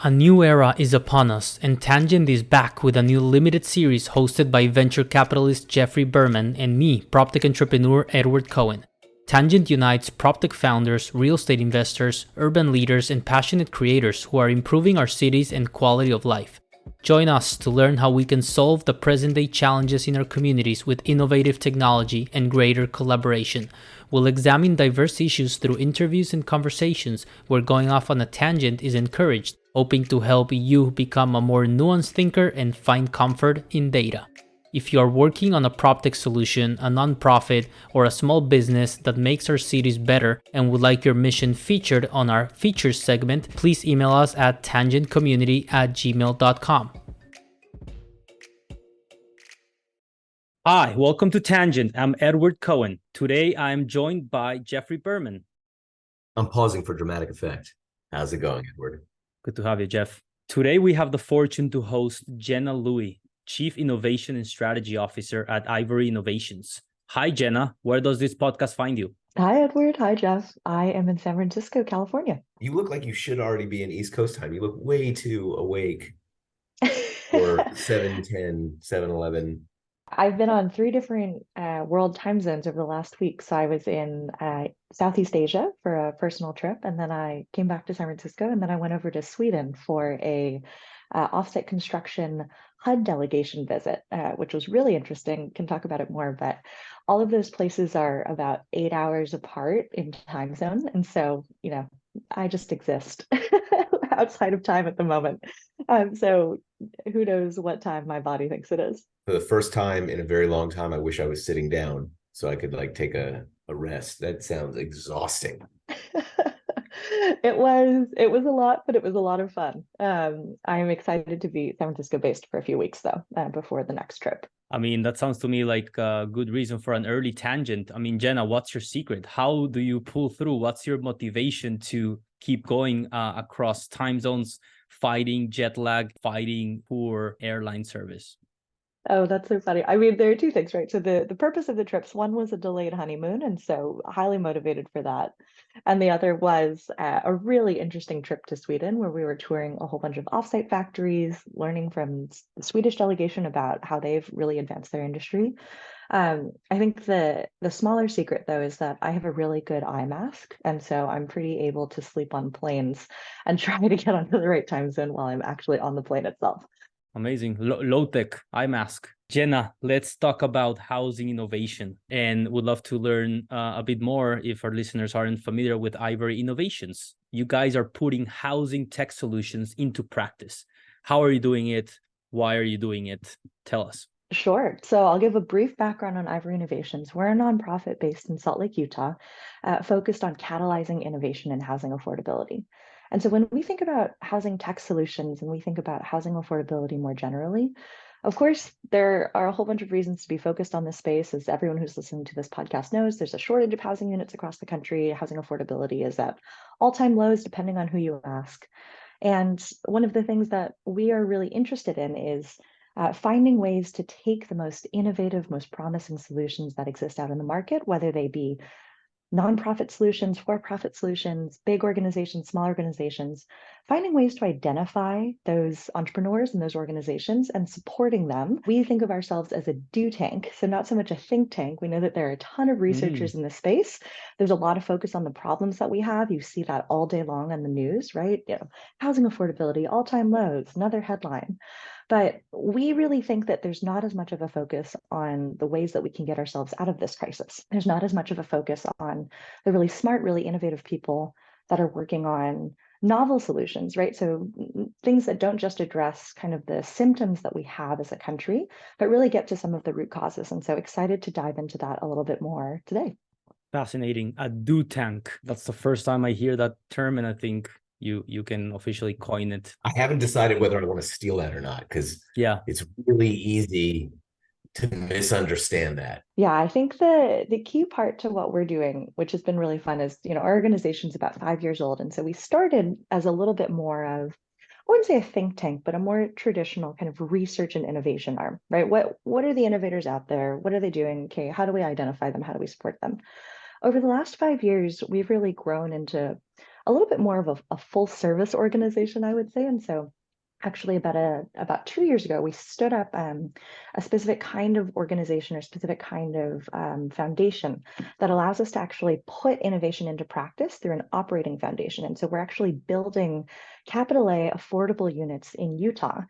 A new era is upon us, and Tangent is back with a new limited series hosted by venture capitalist Jeffrey Berman and me, Proptech entrepreneur Edward Cohen. Tangent unites Proptech founders, real estate investors, urban leaders, and passionate creators who are improving our cities and quality of life. Join us to learn how we can solve the present-day challenges in our communities with innovative technology and greater collaboration. We'll examine diverse issues through interviews and conversations where going off on a tangent is encouraged, hoping to help you become a more nuanced thinker and find comfort in data. If you are working on a PropTech solution, a nonprofit, or a small business that makes our cities better and would like your mission featured on our features segment, please email us at tangentcommunity@gmail.com. Hi, welcome to Tangent. I'm Edward Cohen. Today I'm joined by Jeffrey Berman. I'm pausing for dramatic effect. How's it going, Edward? Good to have you, Jeff. Today we have the fortune to host Jenna Louie, Chief Innovation and Strategy Officer at Ivory Innovations. Hi, Jenna. Where does this podcast find you? Hi, Edward. Hi, Jeff. I am in San Francisco, California. You look like you should already be in East Coast time. You look way too awake for 7:10, 7:11. I've been on 3 different world time zones over the last week. So I was in Southeast Asia for a personal trip, and then I came back to San Francisco, and then I went over to Sweden for a offsite construction HUD delegation visit, which was really interesting. Can talk about it more, but all of those places are about 8 hours apart in time zone. And so, I just exist outside of time at the moment. So who knows what time my body thinks it is. For the first time in a very long time, I wish I was sitting down so I could take a rest. That sounds exhausting. It was a lot, but it was a lot of fun. I'm excited to be San Francisco based for a few weeks though, before the next trip. I mean, that sounds to me like a good reason for an early tangent. I mean, Jenna, what's your secret? How do you pull through? What's your motivation to keep going across time zones, fighting jet lag, fighting poor airline service? Oh, that's so funny. I mean, there are two things, right? So the purpose of the trips, one was a delayed honeymoon, and so highly motivated for that. And the other was a really interesting trip to Sweden where we were touring a whole bunch of offsite factories, learning from the Swedish delegation about how they've really advanced their industry. I think the smaller secret though is that I have a really good eye mask, and so I'm pretty able to sleep on planes and try to get onto the right time zone while I'm actually on the plane itself. Amazing. Low-tech eye mask. Jenna, let's talk about housing innovation, and would love to learn a bit more if our listeners aren't familiar with Ivory Innovations. You guys are putting housing tech solutions into practice. How are you doing it? Why are you doing it? Tell us. Sure. So I'll give a brief background on Ivory Innovations. We're a nonprofit based in Salt Lake, Utah, focused on catalyzing innovation and housing affordability. And so when we think about housing tech solutions and we think about housing affordability more generally, of course, there are a whole bunch of reasons to be focused on this space. As everyone who's listening to this podcast knows, there's a shortage of housing units across the country. Housing affordability is at all-time lows, depending on who you ask. And one of the things that we are really interested in is finding ways to take the most innovative, most promising solutions that exist out in the market, whether they be nonprofit solutions, for-profit solutions, big organizations, small organizations, finding ways to identify those entrepreneurs and those organizations and supporting them. We think of ourselves as a do tank, so not so much a think tank. We know that there are a ton of researchers in this space. There's a lot of focus on the problems that we have. You see that all day long on the news, right? Housing affordability, all-time lows, another headline. But we really think that there's not as much of a focus on the ways that we can get ourselves out of this crisis. There's not as much of a focus on the really smart, really innovative people that are working on novel solutions, right? So things that don't just address kind of the symptoms that we have as a country, but really get to some of the root causes. And so excited to dive into that a little bit more today. Fascinating. A do tank. That's the first time I hear that term, and I think you can officially coin it. I haven't decided whether I want to steal that or not, because it's really easy to misunderstand that. Yeah, I think the key part to what we're doing, which has been really fun, is our organization's about 5 years old. And so we started as a little bit more of, I wouldn't say a think tank, but a more traditional kind of research and innovation arm, right? What are the innovators out there? What are they doing? Okay, how do we identify them? How do we support them? Over the last 5 years, we've really grown into a little bit more of a full service organization, I would say. And so actually about 2 years ago, we stood up a specific kind of organization or specific kind of foundation that allows us to actually put innovation into practice through an operating foundation. And so we're actually building capital A affordable units in Utah.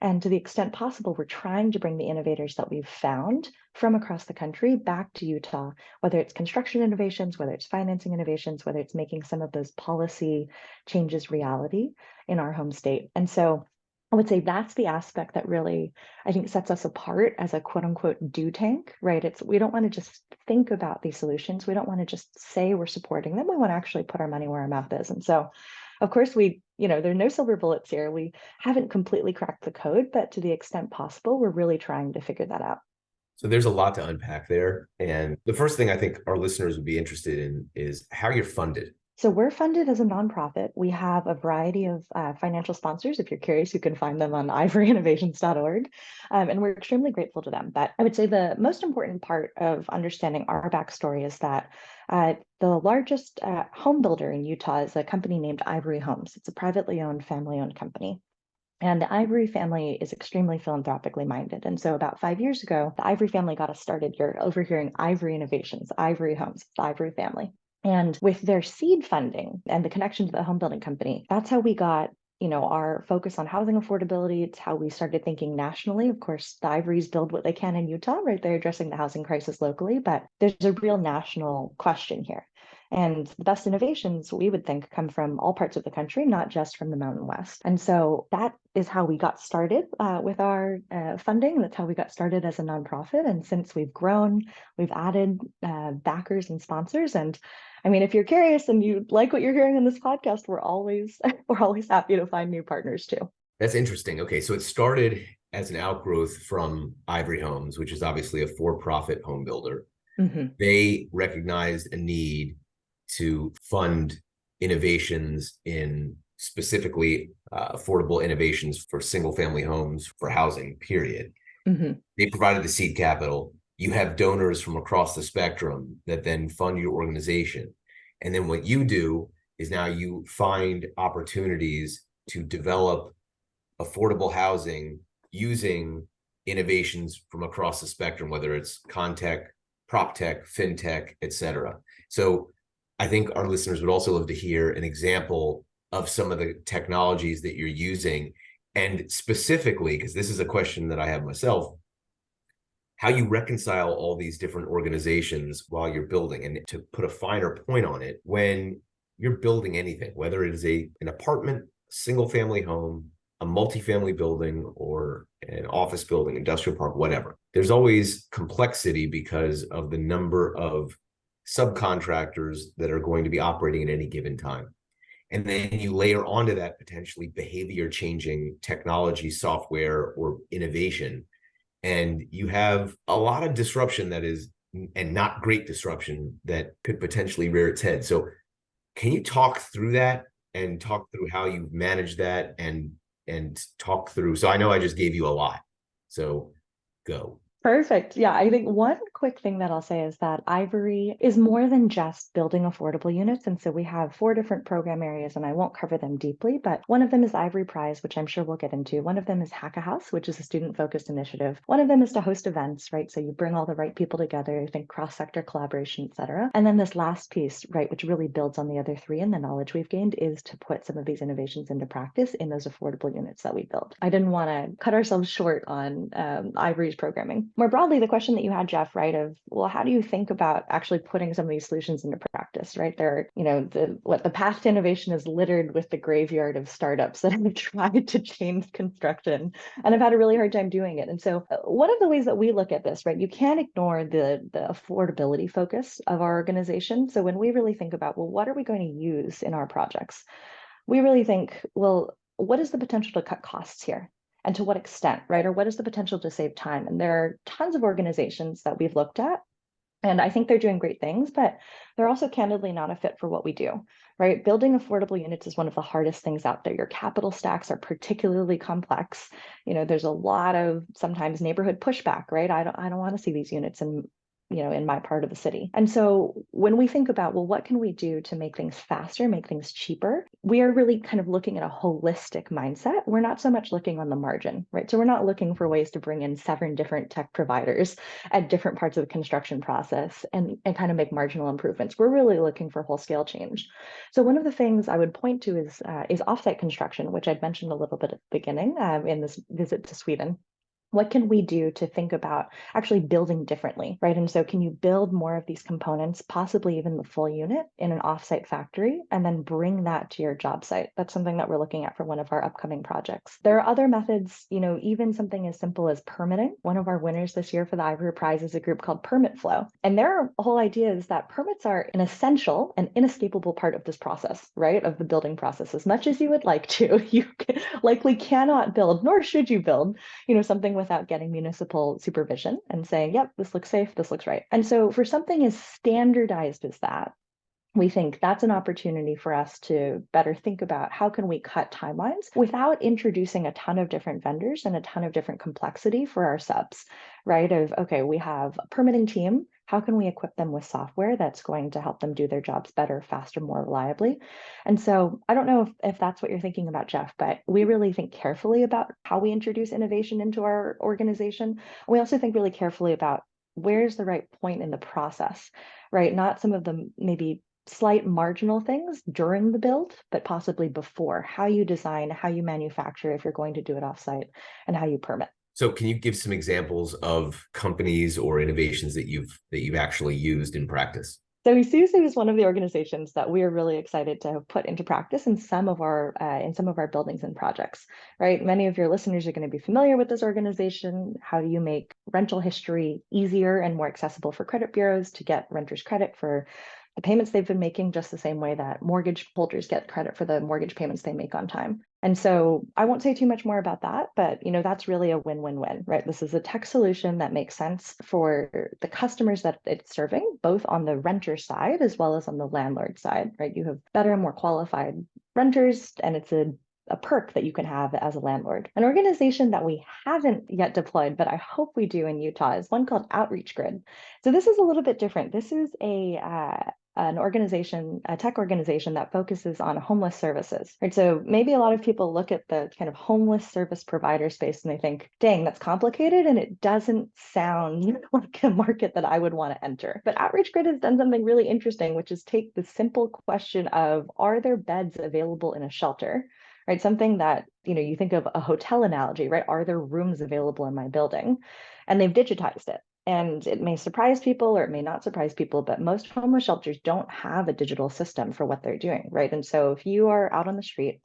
And to the extent possible, we're trying to bring the innovators that we've found from across the country back to Utah, whether it's construction innovations, whether it's financing innovations, whether it's making some of those policy changes reality in our home state. And so I would say that's the aspect that really, I think, sets us apart as a quote unquote do tank, right? We don't want to just think about these solutions. We don't want to just say we're supporting them. We want to actually put our money where our mouth is. And so, of course, there are no silver bullets here. We haven't completely cracked the code, but to the extent possible, we're really trying to figure that out. So there's a lot to unpack there. And the first thing I think our listeners would be interested in is how you're funded. So we're funded as a nonprofit. We have a variety of financial sponsors. If you're curious, you can find them on ivoryinnovations.org. And we're extremely grateful to them. But I would say the most important part of understanding our backstory is that the largest home builder in Utah is a company named Ivory Homes. It's a privately owned, family-owned company. And the Ivory family is extremely philanthropically minded. And so about 5 years ago, the Ivory family got us started. You're overhearing Ivory Innovations, Ivory Homes, the Ivory family. And with their seed funding and the connection to the home building company, that's how we got, our focus on housing affordability. It's how we started thinking nationally. Of course, the Ivories build what they can in Utah, right? They're addressing the housing crisis locally, but there's a real national question here. And the best innovations, we would think, come from all parts of the country, not just from the Mountain West. And so that is how we got started with our funding. That's how we got started as a nonprofit. And since we've grown, we've added backers and sponsors. And I mean, if you're curious and you like what you're hearing in this podcast, we're always happy to find new partners too. That's interesting. Okay, so it started as an outgrowth from Ivory Homes, which is obviously a for-profit home builder. Mm-hmm. They recognized a need to fund innovations in specifically affordable innovations for single-family homes for housing, period. Mm-hmm. They provided the seed capital. You have donors from across the spectrum that then fund your organization. And then what you do is now you find opportunities to develop affordable housing using innovations from across the spectrum, whether it's Contech, Proptech, FinTech, et cetera. So I think our listeners would also love to hear an example of some of the technologies that you're using, and specifically, because this is a question that I have myself, how you reconcile all these different organizations while you're building. And to put a finer point on it, when you're building anything, whether it is an apartment, single family home, a multifamily building, or an office building, industrial park, whatever, there's always complexity because of the number of subcontractors that are going to be operating at any given time. And then you layer onto that potentially behavior changing technology, software, or innovation. And you have a lot of disruption that is, and not great disruption, that could potentially rear its head. So can you talk through that and talk through how you manage that and talk through, so I know I just gave you a lot, so go. Perfect. Yeah, I think one quick thing that I'll say is that Ivory is more than just building affordable units. And so we have 4 different program areas, and I won't cover them deeply, but one of them is Ivory Prize, which I'm sure we'll get into. One of them is Hack a House, which is a student-focused initiative. One of them is to host events, right? So you bring all the right people together, I think cross-sector collaboration, et cetera. And then this last piece, right, which really builds on the other 3 and the knowledge we've gained, is to put some of these innovations into practice in those affordable units that we build. I didn't want to cut ourselves short on Ivory's programming. More broadly, the question that you had, Jeff, right, of, well, how do you think about actually putting some of these solutions into practice, right? There, the path to innovation is littered with the graveyard of startups that have tried to change construction and have had a really hard time doing it. And so one of the ways that we look at this, right, you can't ignore the affordability focus of our organization. So when we really think about, well, what are we going to use in our projects? We really think, well, what is the potential to cut costs here? And to what extent, right? Or what is the potential to save time? And there are tons of organizations that we've looked at, and I think they're doing great things, but they're also candidly not a fit for what we do, right? Building affordable units is one of the hardest things out there. Your capital stacks are particularly complex. There's a lot of sometimes neighborhood pushback, right? I don't want to see these units in in my part of the city. And so when we think about, well, what can we do to make things faster, make things cheaper, we are really kind of looking at a holistic mindset. We're not so much looking on the margin, right? So we're not looking for ways to bring in 7 different tech providers at different parts of the construction process and kind of make marginal improvements. We're really looking for whole scale change. So one of the things I would point to is offsite construction, which I'd mentioned a little bit at the beginning in this visit to Sweden. What can we do to think about actually building differently, right? And so can you build more of these components, possibly even the full unit in an offsite factory, and then bring that to your job site? That's something that we're looking at for one of our upcoming projects. There are other methods, even something as simple as permitting. One of our winners this year for the Ivory Prize is a group called PermitFlow. And their whole idea is that permits are an essential and inescapable part of this process, right? Of the building process. As much as you would like to, you likely cannot build, nor should you build, something without getting municipal supervision and saying, yep, this looks safe, this looks right. And so for something as standardized as that, we think that's an opportunity for us to better think about how can we cut timelines without introducing a ton of different vendors and a ton of different complexity for our subs, right? Okay, we have a permitting team. How can we equip them with software that's going to help them do their jobs better, faster, more reliably? And so I don't know if that's what you're thinking about, Jeff, but we really think carefully about how we introduce innovation into our organization. We also think really carefully about where's the right point in the process, right? Not some of the maybe slight marginal things during the build, but possibly before, how you design, how you manufacture if you're going to do it offsite, and how you permit. So can you give some examples of companies or innovations that you've actually used in practice? So Esusu is one of the organizations that we are really excited to have put into practice in some of our buildings and projects, right? Many of your listeners are going to be familiar with this organization. How do you make rental history easier and more accessible for credit bureaus to get renters credit for the payments they've been making, just the same way that mortgage holders get credit for the mortgage payments they make on time? And so I won't say too much more about that, but that's really a win-win-win, right? This is a tech solution that makes sense for the customers that it's serving, both on the renter side as well as on the landlord side, right? You have better and more qualified renters, and it's a perk that you can have as a landlord. An organization that we haven't yet deployed, but I hope we do in Utah, is one called Outreach Grid. So this is a little bit different. This is an organization, a tech organization that focuses on homeless services, right? So maybe a lot of people look at the kind of homeless service provider space and they think, dang, that's complicated and it doesn't sound like a market that I would want to enter. But Outreach Grid has done something really interesting, which is take the simple question of, are there beds available in a shelter? Right? Something that, you think of a hotel analogy, right? Are there rooms available in my building? And they've digitized it. And it may surprise people or it may not surprise people, but most homeless shelters don't have a digital system for what they're doing, right? And so if you are out on the street,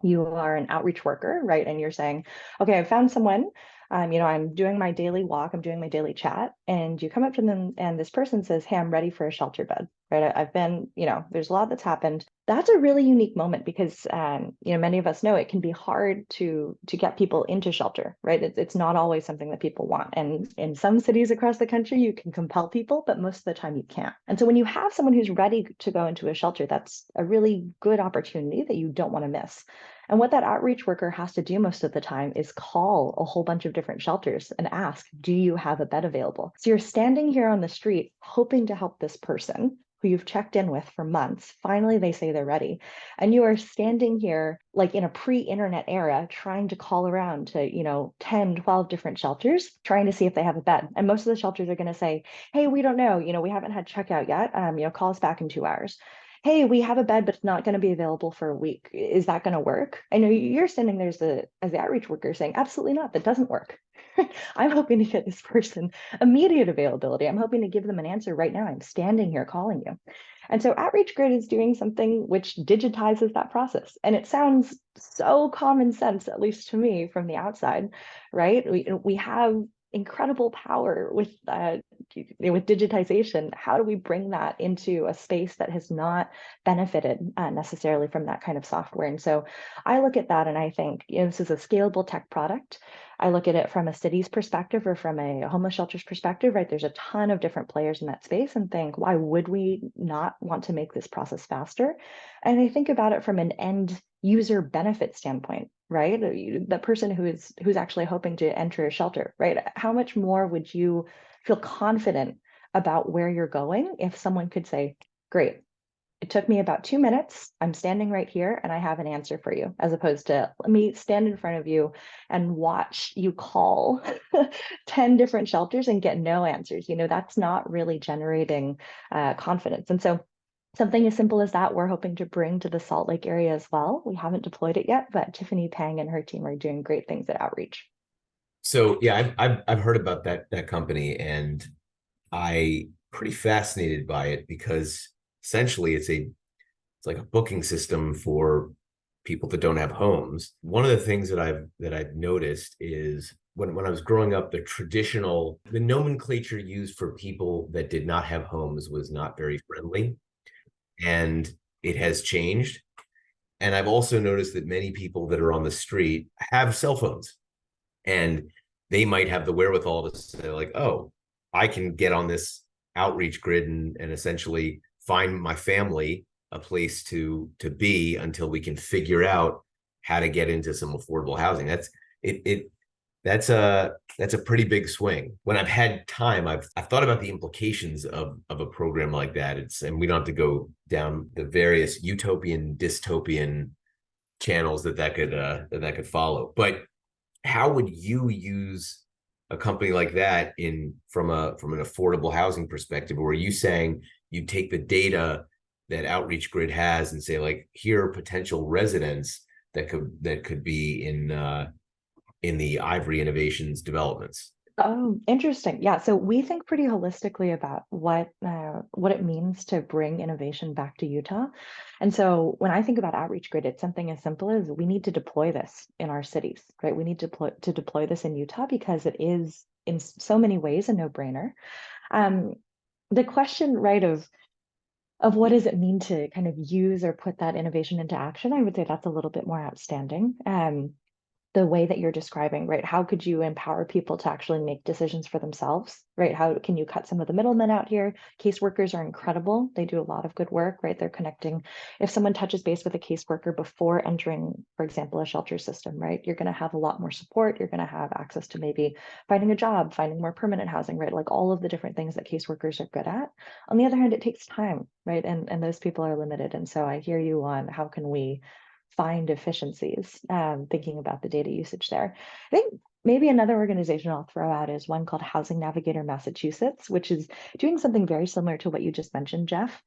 you are an outreach worker, right? And you're saying, okay, I found someone, I'm doing my daily walk, I'm doing my daily chat, and you come up to them and this person says, hey, I'm ready for a shelter bed, right? I've been, there's a lot that's happened. That's a really unique moment because, many of us know it can be hard to get people into shelter, right? It's not always something that people want. And in some cities across the country, you can compel people, but most of the time you can't. And so when you have someone who's ready to go into a shelter, that's a really good opportunity that you don't want to miss. And what that outreach worker has to do most of the time is call a whole bunch of different shelters and ask, do you have a bed available? So you're standing here on the street hoping to help this person who you've checked in with for months. Finally, they say they're ready. And you are standing here like in a pre-internet era, trying to call around to, 10, 12 different shelters, trying to see if they have a bed. And most of the shelters are going to say, hey, we don't know, we haven't had checkout yet. Call us back in 2 hours. Hey, we have a bed, but it's not going to be available for a week. Is that going to work? I know you're standing there as the outreach worker saying, absolutely not, that doesn't work. I'm hoping to get this person immediate availability. I'm hoping to give them an answer right now. I'm standing here calling you. And so Outreach Grid is doing something which digitizes that process. And it sounds so common sense, at least to me from the outside, right? We have incredible power with digitization. How do we bring that into a space that has not benefited necessarily from that kind of software? And so I look at that and I think, this is a scalable tech product. I look at it from a city's perspective or from a homeless shelter's perspective, right? There's a ton of different players in that space and think, why would we not want to make this process faster? And I think about it from an end user benefit standpoint, right? The person who's actually hoping to enter a shelter, right? How much more would you feel confident about where you're going if someone could say, great, it took me about 2 minutes. I'm standing right here and I have an answer for you, as opposed to let me stand in front of you and watch you call 10 different shelters and get no answers. That's not really generating confidence. And so something as simple as that, we're hoping to bring to the Salt Lake area as well. We haven't deployed it yet, but Tiffany Pang and her team are doing great things at Outreach. So yeah, I've heard about that company, and I pretty fascinated by it because essentially it's like a booking system for people that don't have homes. One of the things that I've noticed is when I was growing up, the nomenclature used for people that did not have homes was not very friendly, and it has changed. And I've also noticed that many people that are on the street have cell phones, and they might have the wherewithal to say like, oh, I can get on this outreach grid and essentially find my family a place to be until we can figure out how to get into some affordable housing. That's a pretty big swing. When I've had time, I've thought about the implications of a program like that. And we don't have to go down the various utopian, dystopian channels that could follow. But how would you use a company like that from an affordable housing perspective? Or are you saying you take the data that Outreach Grid has and say, like, here are potential residents that could be in the Ivory Innovations developments? Oh, interesting. Yeah. So we think pretty holistically about what it means to bring innovation back to Utah. And so when I think about Outreach Grid, it's something as simple as we need to deploy this in our cities, right? We need to deploy this in Utah because it is in so many ways a no-brainer. The question, right, of what does it mean to kind of use or put that innovation into action, I would say that's a little bit more outstanding. The way that you're describing, right? How could you empower people to actually make decisions for themselves, right? How can you cut some of the middlemen out here? Caseworkers are incredible. They do a lot of good work, right? They're connecting. If someone touches base with a caseworker before entering, for example, a shelter system, right? You're going to have a lot more support. You're going to have access to maybe finding a job, finding more permanent housing, right? Like all of the different things that caseworkers are good at. On the other hand, it takes time, right? And those people are limited. And so I hear you on how can we find efficiencies, thinking about the data usage there. I think maybe another organization I'll throw out is one called Housing Navigator Massachusetts, which is doing something very similar to what you just mentioned, Jeff,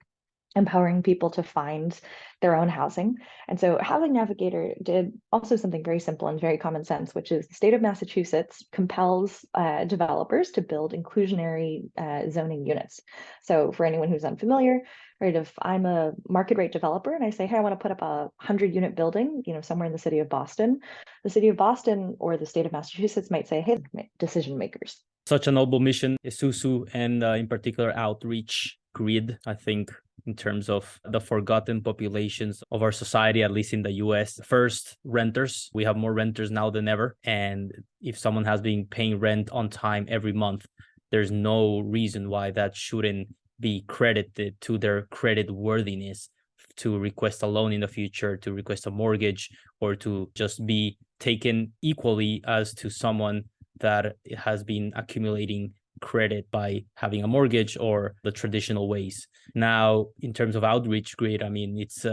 empowering people to find their own housing. And so Housing Navigator did also something very simple and very common sense, which is the state of Massachusetts compels developers to build inclusionary zoning units. So for anyone who's unfamiliar, right, if I'm a market rate developer and I say, hey, I want to put up a 100-unit building, somewhere in the city of Boston, the city of Boston or the state of Massachusetts might say, hey, decision makers. Such a noble mission, Esusu, and in particular Outreach Grid, I think, in terms of the forgotten populations of our society, at least in the US. First, renters. We have more renters now than ever. And if someone has been paying rent on time every month, there's no reason why that shouldn't be credited to their credit worthiness to request a loan in the future, to request a mortgage, or to just be taken equally as to someone that has been accumulating credit by having a mortgage or the traditional ways. Now, in terms of Outreach Grid, I mean, it's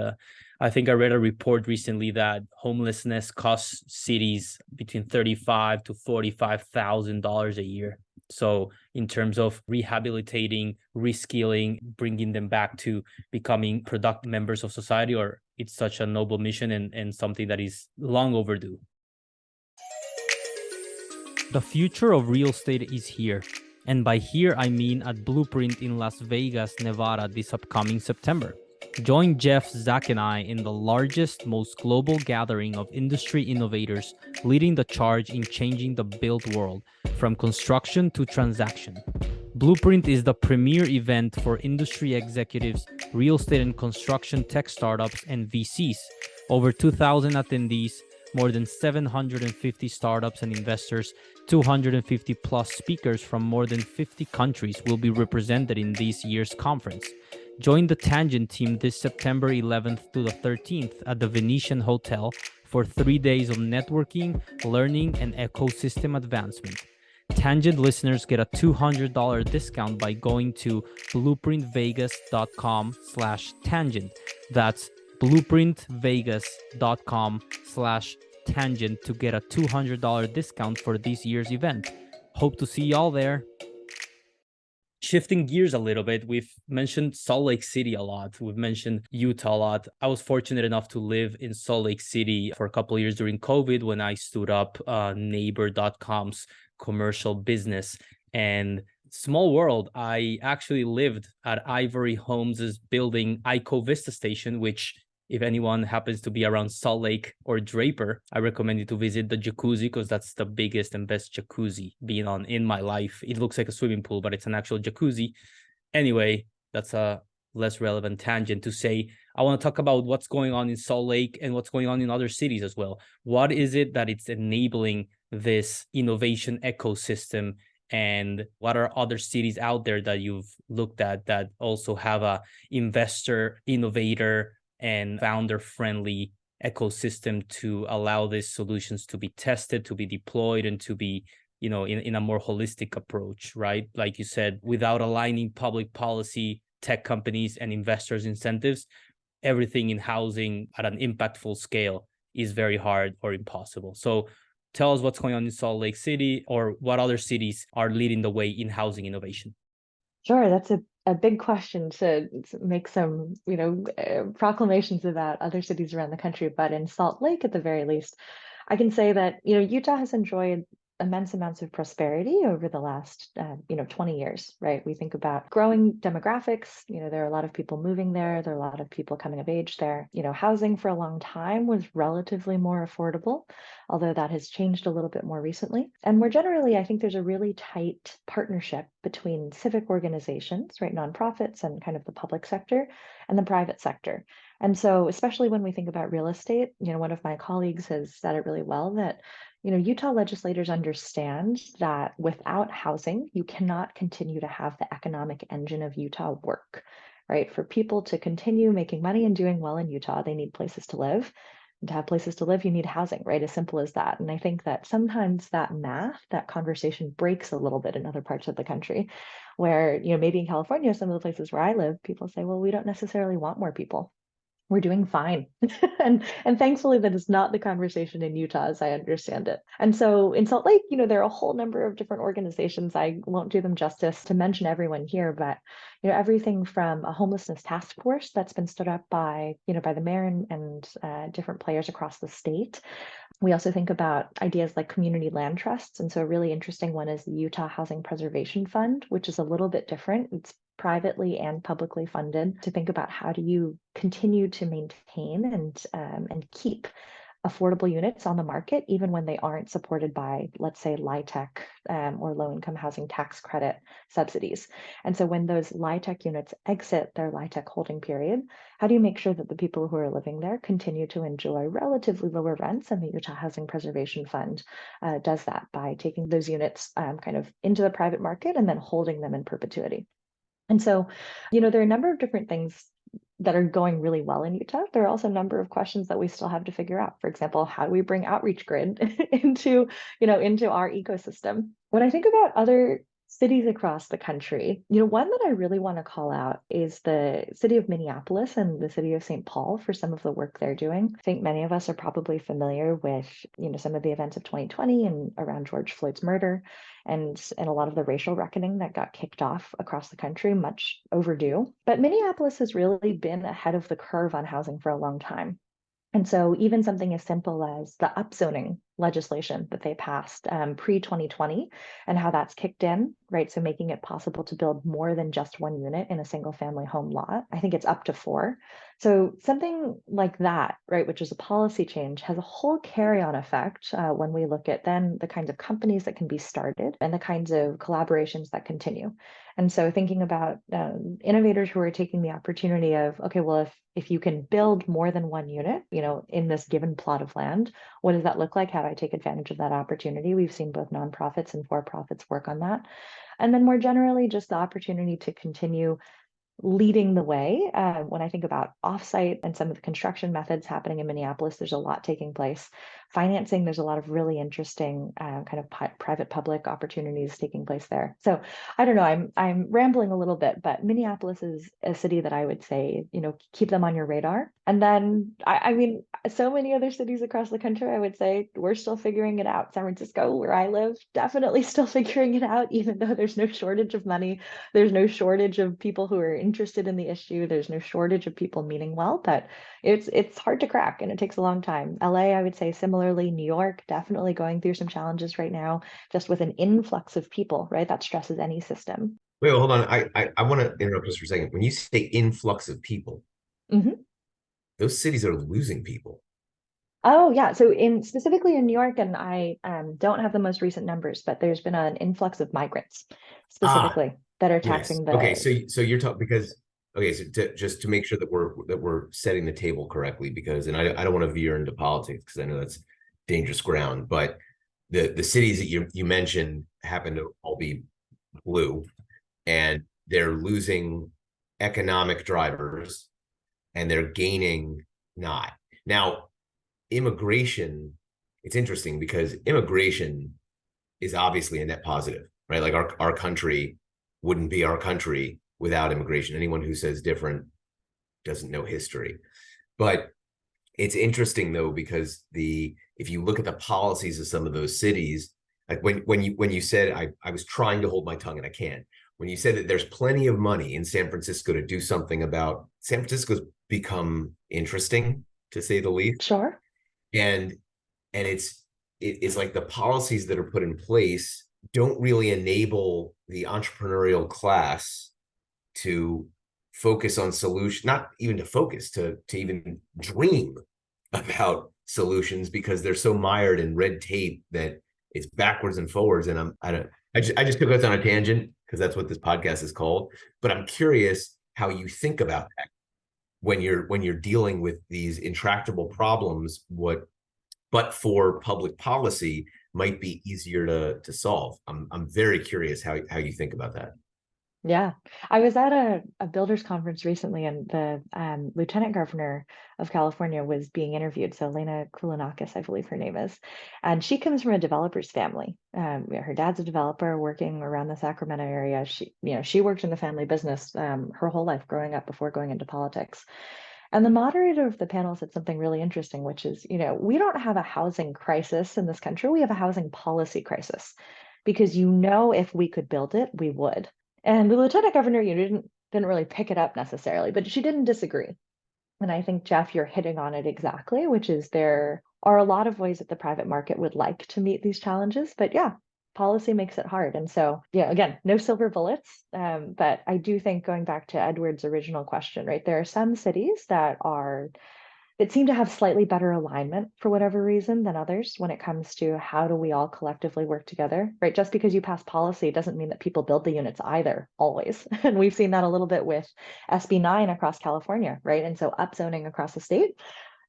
I think I read a report recently that homelessness costs cities between $35,000 to $45,000 a year. So in terms of rehabilitating, reskilling, bringing them back to becoming productive members of society, or it's such a noble mission and something that is long overdue. The future of real estate is here. And by here, I mean at Blueprint in Las Vegas, Nevada this upcoming September. Join Jeff, Zach, and I in the largest, most global gathering of industry innovators leading the charge in changing the built world from construction to transaction. Blueprint is the premier event for industry executives, real estate and construction tech startups, and VCs. Over 2,000 attendees, more than 750 startups and investors, 250 plus speakers from more than 50 countries will be represented in this year's conference. Join the Tangent team this September 11th to the 13th at the Venetian Hotel for 3 days of networking, learning, and ecosystem advancement. Tangent listeners get a $200 discount by going to blueprintvegas.com/tangent. That's blueprintvegas.com/tangent to get a $200 discount for this year's event. Hope to see y'all there. Shifting gears a little bit, we've mentioned Salt Lake City a lot. We've mentioned Utah a lot. I was fortunate enough to live in Salt Lake City for a couple of years during COVID when I stood up Neighbor.com's commercial business. And small world, I actually lived at Ivory Homes' building Ico Vista Station, which if anyone happens to be around Salt Lake or Draper, I recommend you to visit the jacuzzi because that's the biggest and best jacuzzi being on in my life. It looks like a swimming pool, but it's an actual jacuzzi. Anyway, that's a less relevant tangent to say. I want to talk about what's going on in Salt Lake and what's going on in other cities as well. What is it that it's enabling this innovation ecosystem? And what are other cities out there that you've looked at that also have a investor, innovator, and founder-friendly ecosystem to allow these solutions to be tested, to be deployed, and to be, in a more holistic approach, right? Like you said, without aligning public policy, tech companies, and investors' incentives, everything in housing at an impactful scale is very hard or impossible. So tell us what's going on in Salt Lake City, or what other cities are leading the way in housing innovation. Sure, that's a big question to make some, proclamations about other cities around the country. But in Salt Lake, at the very least, I can say that, Utah has enjoyed immense amounts of prosperity over the last, 20 years, right? We think about growing demographics. There are a lot of people moving there. There are a lot of people coming of age there. Housing for a long time was relatively more affordable, although that has changed a little bit more recently. And more generally, I think there's a really tight partnership between civic organizations, right, nonprofits and kind of the public sector and the private sector. And so, especially when we think about real estate, one of my colleagues has said it really well that, Utah legislators understand that without housing, you cannot continue to have the economic engine of Utah work, right? For people to continue making money and doing well in Utah, they need places to live. And to have places to live, you need housing, right? As simple as that. And I think that sometimes that math, that conversation breaks a little bit in other parts of the country where, maybe in California, some of the places where I live, people say, well, we don't necessarily want more people. We're doing fine. and thankfully that is not the conversation in Utah as I understand it. And so in Salt Lake, there are a whole number of different organizations. I won't do them justice to mention everyone here, but everything from a homelessness task force that's been stood up by the mayor and different players across the state. We also think about ideas like community land trusts. And so a really interesting one is the Utah Housing Preservation Fund, which is a little bit different. It's privately and publicly funded to think about how do you continue to maintain and keep affordable units on the market, even when they aren't supported by, let's say, LIHTC or low-income housing tax credit subsidies. And so when those LIHTC units exit their LIHTC holding period, how do you make sure that the people who are living there continue to enjoy relatively lower rents? And the Utah Housing Preservation Fund does that by taking those units kind of into the private market and then holding them in perpetuity. And so, there are a number of different things that are going really well in Utah. There are also a number of questions that we still have to figure out. For example, how do we bring outreach grid into our ecosystem? When I think about other cities across the country, one that I really want to call out is the city of Minneapolis and the city of St. Paul for some of the work they're doing. I think many of us are probably familiar with, some of the events of 2020 and around George Floyd's murder and a lot of the racial reckoning that got kicked off across the country, much overdue. But Minneapolis has really been ahead of the curve on housing for a long time. And so even something as simple as the upzoning legislation that they passed pre-2020 and how that's kicked in, right? So making it possible to build more than just one unit in a single family home lot. I think it's up to 4. So something like that, right, which is a policy change, has a whole carry-on effect when we look at then the kinds of companies that can be started and the kinds of collaborations that continue. And so thinking about innovators who are taking the opportunity of, okay, well, if you can build more than one unit, in this given plot of land, what does that look like? How do I take advantage of that opportunity? We've seen both nonprofits and for-profits work on that. And then more generally, just the opportunity to continue leading the way. When I think about offsite and some of the construction methods happening in Minneapolis, there's a lot taking place. financing, there's a lot of really interesting kind of private-public opportunities taking place there. So I don't know, I'm rambling a little bit, but Minneapolis is a city that I would say, keep them on your radar. And then, I mean, so many other cities across the country, I would say we're still figuring it out. San Francisco, where I live, definitely still figuring it out, even though there's no shortage of money. There's no shortage of people who are interested in the issue. There's no shortage of people meaning well, but it's hard to crack and it takes a long time. LA, I would say similarly. New York, definitely going through some challenges right now, just with an influx of people, right? That stresses any system. Wait, hold on. I want to interrupt just for a second. When you say influx of people, those cities are losing people. Oh yeah, so specifically in New York, and I don't have the most recent numbers, but there's been an influx of migrants specifically that are taxing the. Okay, so you're talking because so just to make sure that we're setting the table correctly, because and I don't want to veer into politics because I know that's dangerous ground, but the cities that you mentioned happen to all be blue, and they're losing economic drivers and they're gaining not. Now, immigration, it's interesting because immigration is obviously a net positive, right? Like our country wouldn't be our country without immigration. Anyone who says different doesn't know history. But it's interesting though, because if you look at the policies of some of those cities, like when you said, I was trying to hold my tongue and I can't. When you said that there's plenty of money in San Francisco to do something about, San Francisco's become interesting, to say the least. Sure. And it's like the policies that are put in place don't really enable the entrepreneurial class to focus on solutions, not even to focus, to even dream about solutions, because they're so mired in red tape that it's backwards and forwards. And I just took us on a tangent because that's what this podcast is called. But I'm curious how you think about that when you're dealing with these intractable problems. But for public policy might be easier to solve. I'm very curious how you think about that. Yeah, I was at a builders conference recently, and the lieutenant governor of California was being interviewed. So Lena Kulanakis, I believe her name is, and she comes from a developer's family. Her dad's a developer working around the Sacramento area. She worked in the family business her whole life growing up before going into politics. And the moderator of the panel said something really interesting, which is, we don't have a housing crisis in this country. We have a housing policy crisis, because if we could build it, we would. And the lieutenant governor, didn't really pick it up necessarily, but she didn't disagree. And I think, Jeff, you're hitting on it exactly, which is there are a lot of ways that the private market would like to meet these challenges, but yeah, policy makes it hard. And so, yeah, again, no silver bullets. But I do think, going back to Edward's original question, right, there are some cities that seem to have slightly better alignment for whatever reason than others when it comes to how do we all collectively work together, right? Just because you pass policy doesn't mean that people build the units either, always. And we've seen that a little bit with SB 9 across California, right? And so upzoning across the state,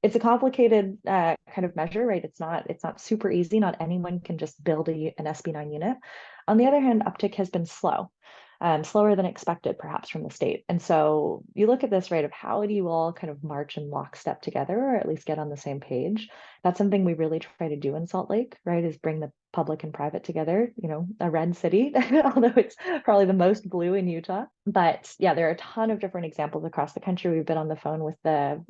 it's a complicated kind of measure, right? It's not super easy. Not anyone can just build an SB 9 unit. On the other hand, uptick has been slow. Slower than expected, perhaps, from the state. And so you look at this, right, of how do you all kind of march in lockstep together, or at least get on the same page? That's something we really try to do in Salt Lake, right, is bring the public and private together, a red city, although it's probably the most blue in Utah. But yeah, there are a ton of different examples across the country. We've been on the phone with the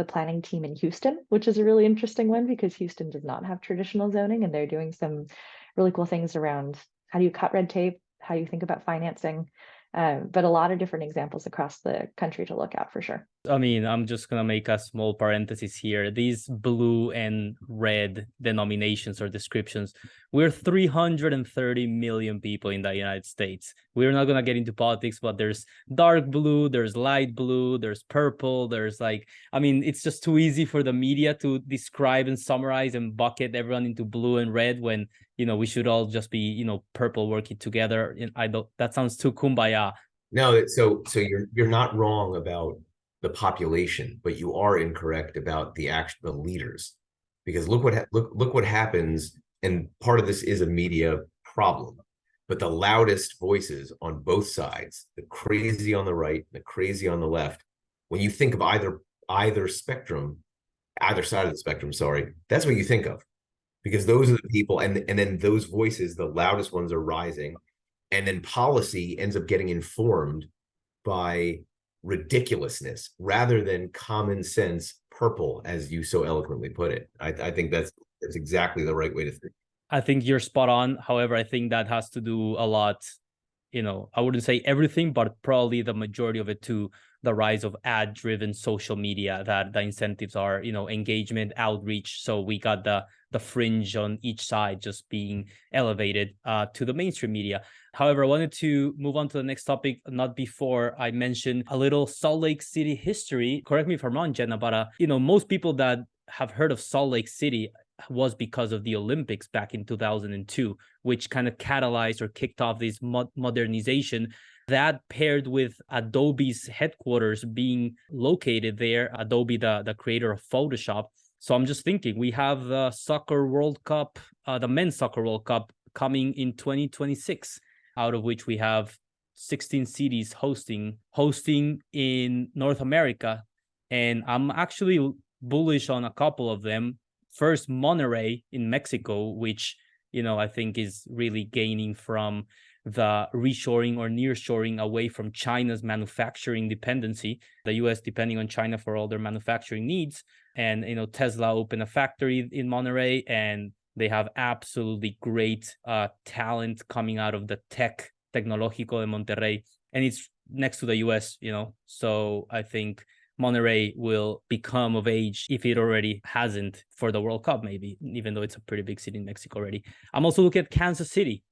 planning team in Houston, which is a really interesting one, because Houston does not have traditional zoning, and they're doing some really cool things around how do you cut red tape, how you think about financing, but a lot of different examples across the country to look at for sure. I mean, I'm just going to make a small parenthesis here. These blue and red denominations or descriptions, we're 330 million people in the United States. We're not going to get into politics, but there's dark blue, there's light blue, there's purple, it's just too easy for the media to describe and summarize and bucket everyone into blue and red when, we should all just be, purple working together. That sounds too kumbaya. No, so you're not wrong about the population, but you are incorrect about the leaders, because look what happens. And part of this is a media problem, but the loudest voices on both sides, the crazy on the right, the crazy on the left, when you think of either spectrum, either side of the spectrum, sorry, that's what you think of, because those are the people, and then those voices, the loudest ones, are rising, and then policy ends up getting informed by ridiculousness rather than common sense purple, as you so eloquently put it. I think that's exactly the right way to think. I think you're spot on. However, I think that has to do a lot, I wouldn't say everything, but probably the majority of it to the rise of ad-driven social media, that the incentives are, engagement, outreach. So we got the fringe on each side just being elevated to the mainstream media. However, I wanted to move on to the next topic, not before I mentioned a little Salt Lake City history. Correct me if I'm wrong, Jenna, but most people that have heard of Salt Lake City was because of the Olympics back in 2002, which kind of catalyzed or kicked off this modernization. That paired with Adobe's headquarters being located there, Adobe, the creator of Photoshop. So I'm just thinking, we have the soccer World Cup, the men's soccer World Cup coming in 2026, out of which we have 16 cities hosting in North America. And I'm actually bullish on a couple of them. First, Monterrey in Mexico, which, I think is really gaining from the reshoring or nearshoring away from China's manufacturing dependency, the US depending on China for all their manufacturing needs. And, Tesla opened a factory in Monterrey, and they have absolutely great talent coming out of the Tecnológico de Monterrey. And it's next to the US, so I think Monterrey will become of age, if it already hasn't, for the World Cup, maybe, even though it's a pretty big city in Mexico already. I'm also looking at Kansas City.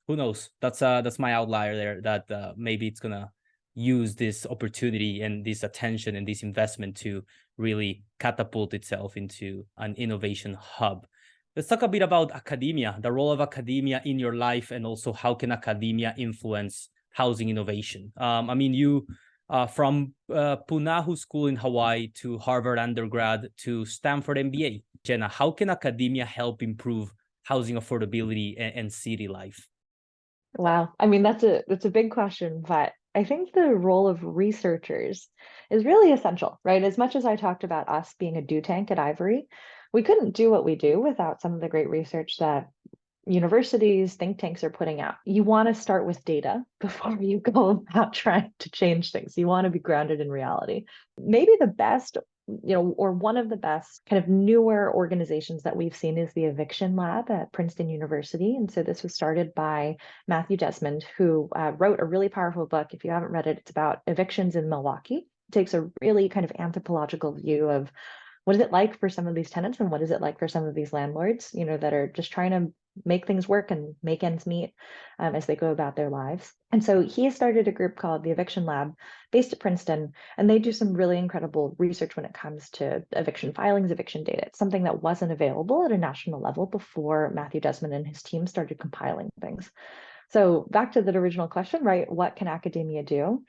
Who knows? That's my outlier there, that maybe it's going to use this opportunity and this attention and this investment to really catapult itself into an innovation hub. Let's talk a bit about academia, the role of academia in your life, and also how can academia influence housing innovation. You from Punahou School in Hawaii to Harvard undergrad to Stanford MBA. Jenna, how can academia help improve housing affordability and city life? Wow. That's a big question, but I think the role of researchers is really essential, right? As much as I talked about us being a do tank at Ivory, we couldn't do what we do without some of the great research that universities, think tanks are putting out. You want to start with data before you go about trying to change things. You want to be grounded in reality. Maybe the best, or one of the best kind of newer organizations that we've seen is the Eviction Lab at Princeton University. And so this was started by Matthew Desmond, who wrote a really powerful book. If you haven't read it, it's about evictions in Milwaukee. It takes a really kind of anthropological view of what is it like for some of these tenants and what is it like for some of these landlords, that are just trying to make things work and make ends meet as they go about their lives. And so he started a group called the Eviction Lab based at Princeton, and they do some really incredible research when it comes to eviction filings, eviction data. It's something that wasn't available at a national level before Matthew Desmond and his team started compiling things. So back to the original question, right? What can academia do?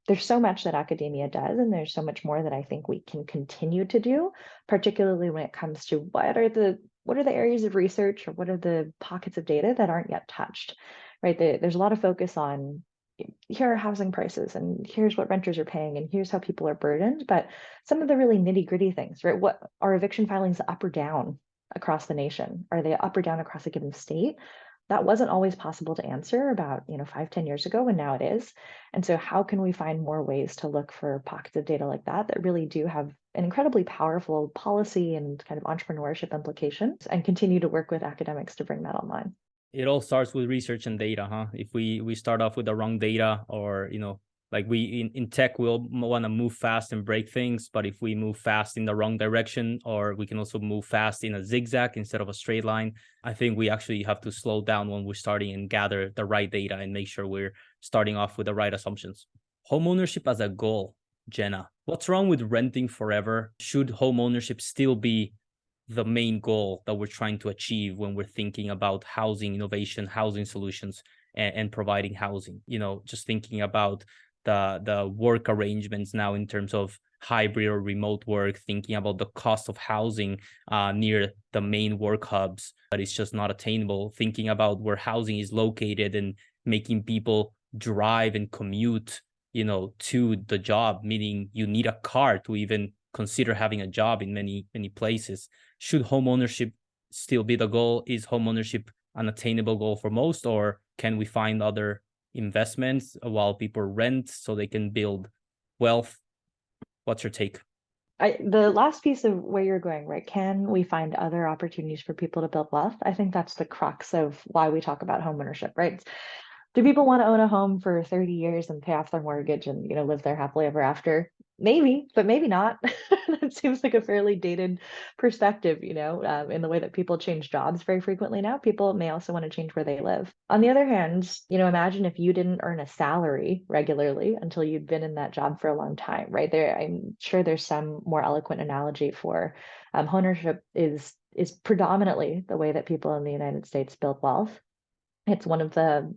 There's so much that academia does, and there's so much more that I think we can continue to do, particularly when it comes to what are the areas of research or what are the pockets of data that aren't yet touched, right? There's a lot of focus on here are housing prices and here's what renters are paying and here's how people are burdened. But some of the really nitty gritty things, right? What are eviction filings up or down across the nation? Are they up or down across a given state? That wasn't always possible to answer about 5-10 years ago, and now it is. And so how can we find more ways to look for pockets of data like that really do have an incredibly powerful policy and kind of entrepreneurship implications, and continue to work with academics to bring that online? It all starts with research and data, huh? If we start off with the wrong data, or like we in tech, we'll want to move fast and break things, but if we move fast in the wrong direction, or we can also move fast in a zigzag instead of a straight line, I think we actually have to slow down when we're starting and gather the right data and make sure we're starting off with the right assumptions. Homeownership as a goal, Jenna. What's wrong with renting forever? Should homeownership still be the main goal that we're trying to achieve when we're thinking about housing innovation, housing solutions, and providing housing? Just thinking about the work arrangements now in terms of hybrid or remote work, thinking about the cost of housing near the main work hubs, that it's just not attainable, thinking about where housing is located and making people drive and commute, to the job, meaning you need a car to even consider having a job in many places. Should homeownership still be the goal? Is homeownership an attainable goal for most, or can we find other investments while people rent so they can build wealth? What's your take? The last piece of where you're going, right? Can we find other opportunities for people to build wealth? I think that's the crux of why we talk about homeownership, right? Do people want to own a home for 30 years and pay off their mortgage and, live there happily ever after? Maybe, but maybe not. That seems like a fairly dated perspective, in the way that people change jobs very frequently now. People may also want to change where they live. On the other hand, imagine if you didn't earn a salary regularly until you'd been in that job for a long time, right? I'm sure there's some more eloquent analogy for ownership is predominantly the way that people in the United States build wealth. It's one of the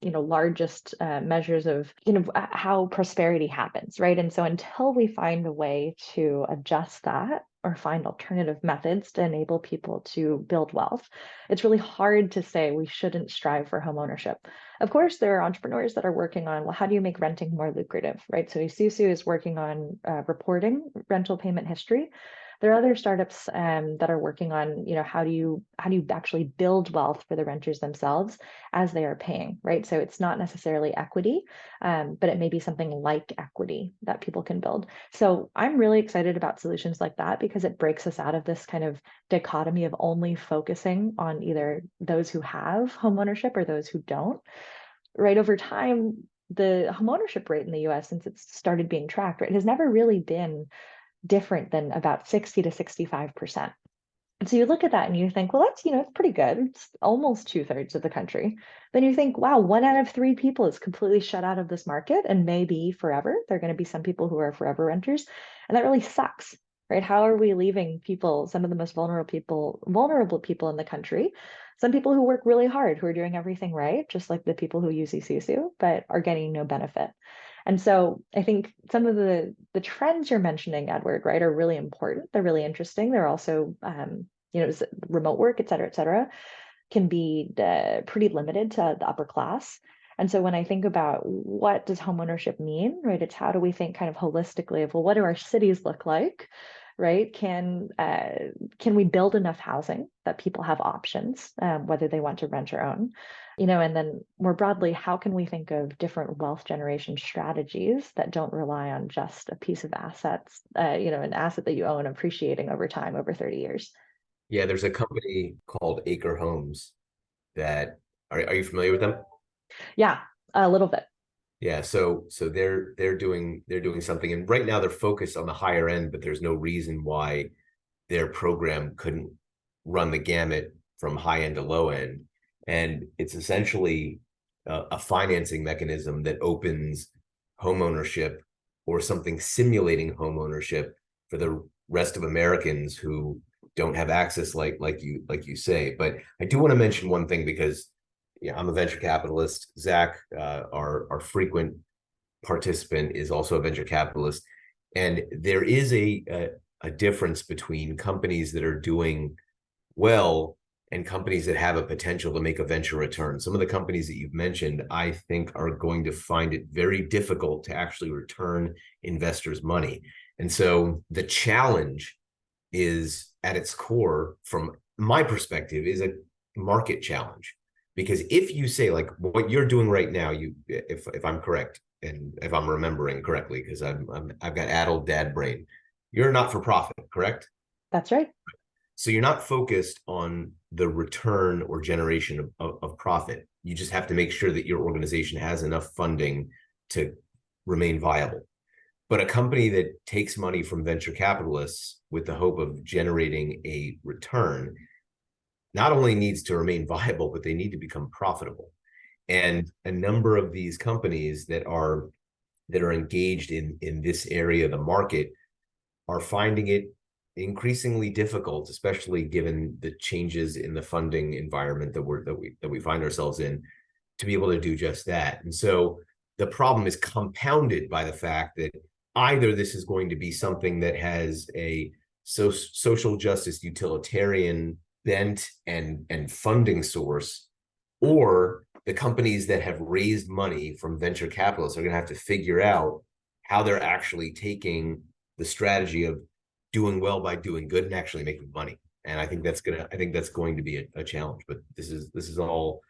largest measures of how prosperity happens, right? And so until we find a way to adjust that or find alternative methods to enable people to build wealth, it's really hard to say we shouldn't strive for home ownership. Of course, there are entrepreneurs that are working on, well, how do you make renting more lucrative, right? So Esusu is working on reporting rental payment history. There are other startups that are working on, how do you actually build wealth for the renters themselves as they are paying, right? So it's not necessarily equity, but it may be something like equity that people can build. So I'm really excited about solutions like that because it breaks us out of this kind of dichotomy of only focusing on either those who have homeownership or those who don't. Right, over time, the homeownership rate in the US, since it's started being tracked, right, has never really been different than about 60 to 65%. And so you look at that and you think, well, that's, it's pretty good. It's almost 2/3 of the country. Then you think, wow, 1 out of 3 people is completely shut out of this market and maybe forever. There are going to be some people who are forever renters. And that really sucks, right? How are we leaving people, some of the most vulnerable people in the country, some people who work really hard, who are doing everything right, just like the people who use Esusu, but are getting no benefit. And so I think some of the trends you're mentioning, Edward, right, are really important. They're really interesting. They're also, remote work, et cetera, can be pretty limited to the upper class. And so when I think about what does homeownership mean, right, it's how do we think kind of holistically of, well, what do our cities look like? Right? Can we build enough housing that people have options, whether they want to rent or own? And then more broadly, how can we think of different wealth generation strategies that don't rely on just a piece of assets, an asset that you own appreciating over time, over 30 years? Yeah, there's a company called Acre Homes that, are you familiar with them? Yeah, a little bit. Yeah, so they're doing something, and right now they're focused on the higher end, but there's no reason why their program couldn't run the gamut from high end to low end. And it's essentially a financing mechanism that opens homeownership or something simulating homeownership for the rest of Americans who don't have access like you say. But I do want to mention one thing because I'm a venture capitalist. Zach, our frequent participant, is also a venture capitalist, and there is a difference between companies that are doing well and companies that have a potential to make a venture return. Some of the companies that you've mentioned, I think, are going to find it very difficult to actually return investors' money. And so the challenge is, at its core, from my perspective, is a market challenge. Because if you say, like what you're doing right now, if I'm correct and if I'm remembering correctly, because I've got addled dad brain, you're not for profit, correct? That's right. So you're not focused on the return or generation of profit. You just have to make sure that your organization has enough funding to remain viable. But a company that takes money from venture capitalists with the hope of generating a return not only needs to remain viable, but they need to become profitable. And a number of these companies that are engaged in this area of the market are finding it increasingly difficult, especially given the changes in the funding environment that we find ourselves in, to be able to do just that. And so the problem is compounded by the fact that either this is going to be something that has a social justice utilitarian bent and funding source, or the companies that have raised money from venture capitalists are going to have to figure out how they're actually taking the strategy of doing well by doing good and actually making money. And I think that's going to be a challenge, but this is all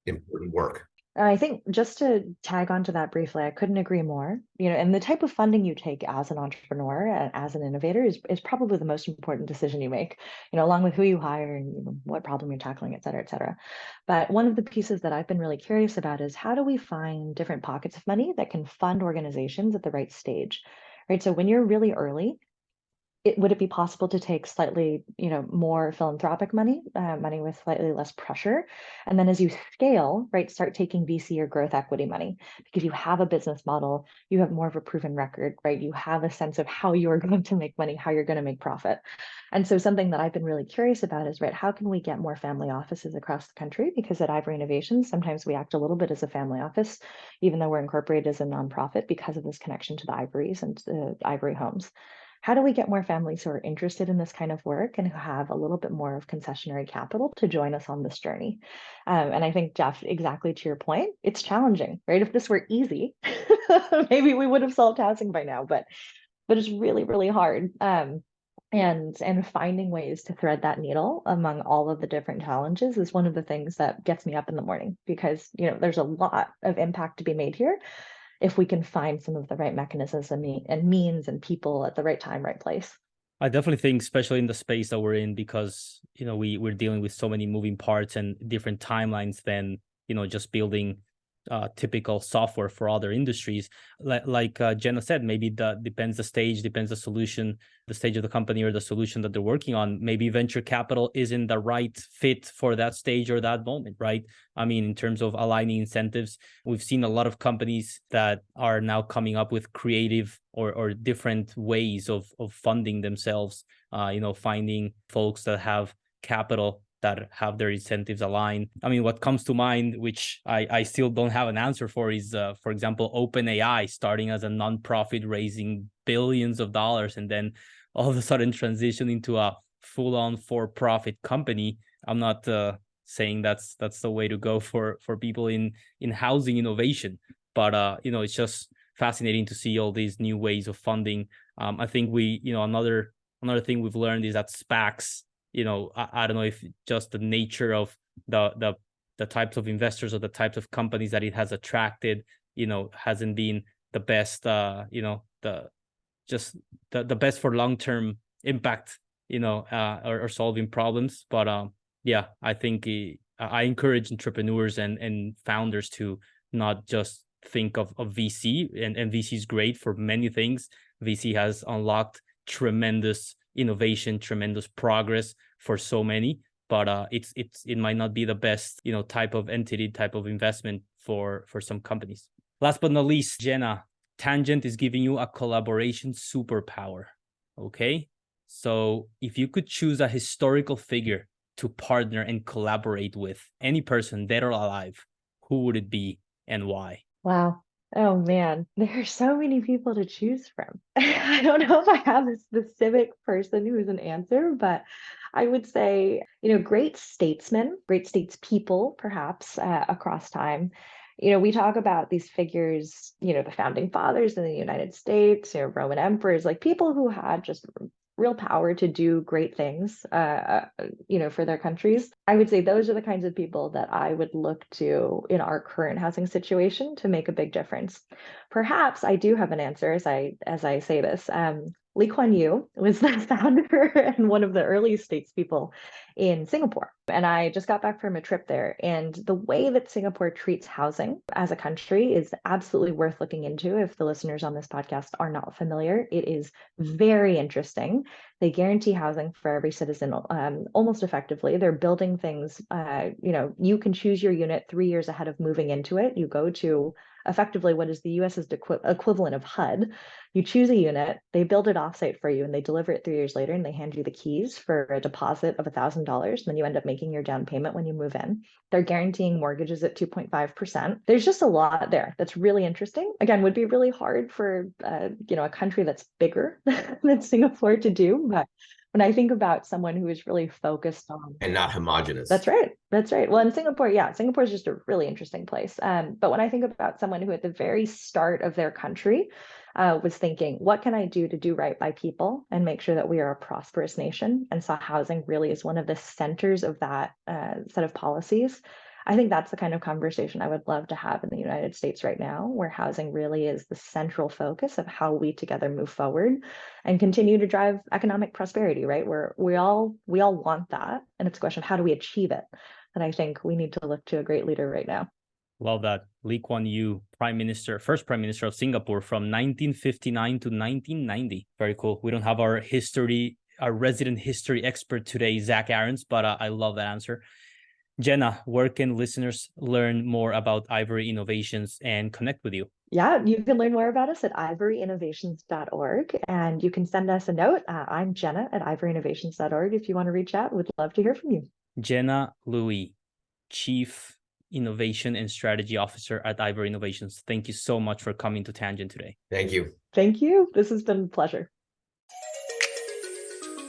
important work. I think just to tag onto that briefly, I couldn't agree more. And the type of funding you take as an entrepreneur and as an innovator is probably the most important decision you make, along with who you hire and what problem you're tackling, et cetera, et cetera. But one of the pieces that I've been really curious about is how do we find different pockets of money that can fund organizations at the right stage, right? So when you're really early, would it be possible to take slightly, more philanthropic money, money with slightly less pressure, and then as you scale, right, start taking VC or growth equity money because you have a business model, you have more of a proven record, right? You have a sense of how you are going to make money, how you're going to make profit. And so something that I've been really curious about is, right, how can we get more family offices across the country? Because at Ivory Innovations, sometimes we act a little bit as a family office, even though we're incorporated as a nonprofit because of this connection to the Ivories and the Ivory homes. How do we get more families who are interested in this kind of work and who have a little bit more of concessionary capital to join us on this journey? And I think, Jeff, exactly to your point, it's challenging, right? If this were easy, maybe we would have solved housing by now, but it's really, really hard. And finding ways to thread that needle among all of the different challenges is one of the things that gets me up in the morning because, there's a lot of impact to be made here if we can find some of the right mechanisms and means and people at the right time, right place. I definitely think, especially in the space that we're in, because, we're dealing with so many moving parts and different timelines than, just building typical software for other industries. Like Jenna said, maybe that depends the stage, depends the solution, the stage of the company or the solution that they're working on. Maybe venture capital isn't the right fit for that stage or that moment, right? I mean, in terms of aligning incentives, we've seen a lot of companies that are now coming up with creative or different ways of funding themselves, finding folks that have capital that have their incentives aligned. I mean, what comes to mind, which I still don't have an answer for, is, for example, OpenAI starting as a nonprofit raising billions of dollars and then all of a sudden transition into a full-on for-profit company. I'm not saying that's the way to go for people in housing innovation, but it's just fascinating to see all these new ways of funding. I think another thing we've learned is that SPACs, I don't know if just the nature of the types of investors or the types of companies that it has attracted, hasn't been the best, the best for long-term impact, or solving problems. But I think I encourage entrepreneurs and founders to not just think of VC, and VC is great for many things. VC has unlocked tremendous innovation, tremendous progress for so many, but it might not be the best type of entity, type of investment for some companies. Last but not least, Jenna, Tangent is giving you a collaboration superpower. Okay, so if you could choose a historical figure to partner and collaborate with, any person dead or alive, who would it be and why? Wow. Oh man, there are so many people to choose from. I don't know if I have a specific person who's an answer, but I would say, great statesmen, great statespeople, perhaps across time. We talk about these figures, the founding fathers in the United States, Roman emperors, like people who had just real power to do great things, for their countries. I would say those are the kinds of people that I would look to in our current housing situation to make a big difference. Perhaps I do have an answer as I say this. Lee Kuan Yew was the founder and one of the early statespeople in Singapore. And I just got back from a trip there. And the way that Singapore treats housing as a country is absolutely worth looking into if the listeners on this podcast are not familiar. It is very interesting. They guarantee housing for every citizen almost effectively. They're building things, you can choose your unit 3 years ahead of moving into it. You go to effectively what is the US's equivalent of HUD. You choose a unit, they build it offsite for you, and they deliver it 3 years later, and they hand you the keys for a deposit of $1,000. And then you end up making your down payment when you move in. They're guaranteeing mortgages at 2.5%. There's just a lot there that's really interesting. Again, would be really hard for a country that's bigger than Singapore to do, but when I think about someone who is really focused on and not homogenous. That's right. That's right. Well, in Singapore, yeah, Singapore is just a really interesting place. But when I think about someone who at the very start of their country was thinking, what can I do to do right by people and make sure that we are a prosperous nation, and saw housing really as one of the centers of that set of policies, I think that's the kind of conversation I would love to have in the United States right now, where housing really is the central focus of how we together move forward and continue to drive economic prosperity, right? Where we all want that. And it's a question of how do we achieve it? And I think we need to look to a great leader right now. Love that. Lee Kuan Yew, first prime minister of Singapore from 1959 to 1990. Very cool. We don't have our resident history expert today, Zach Aarons, but I love that answer. Jenna, where can listeners learn more about Ivory Innovations and connect with you? Yeah, you can learn more about us at ivoryinnovations.org, and you can send us a note. I'm Jenna at ivoryinnovations.org. If you want to reach out, we'd love to hear from you. Jenna Louie, Chief Innovation and Strategy Officer at Ivory Innovations. Thank you so much for coming to Tangent today. Thank you. Thank you. This has been a pleasure.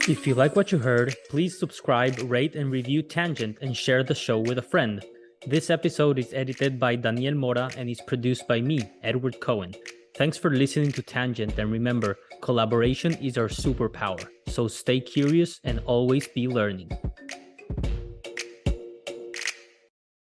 If you like what you heard, please subscribe, rate, and review Tangent and share the show with a friend. This episode is edited by Daniel Mora and is produced by me, Edward Cohen. Thanks for listening to Tangent, and remember, collaboration is our superpower. So stay curious and always be learning.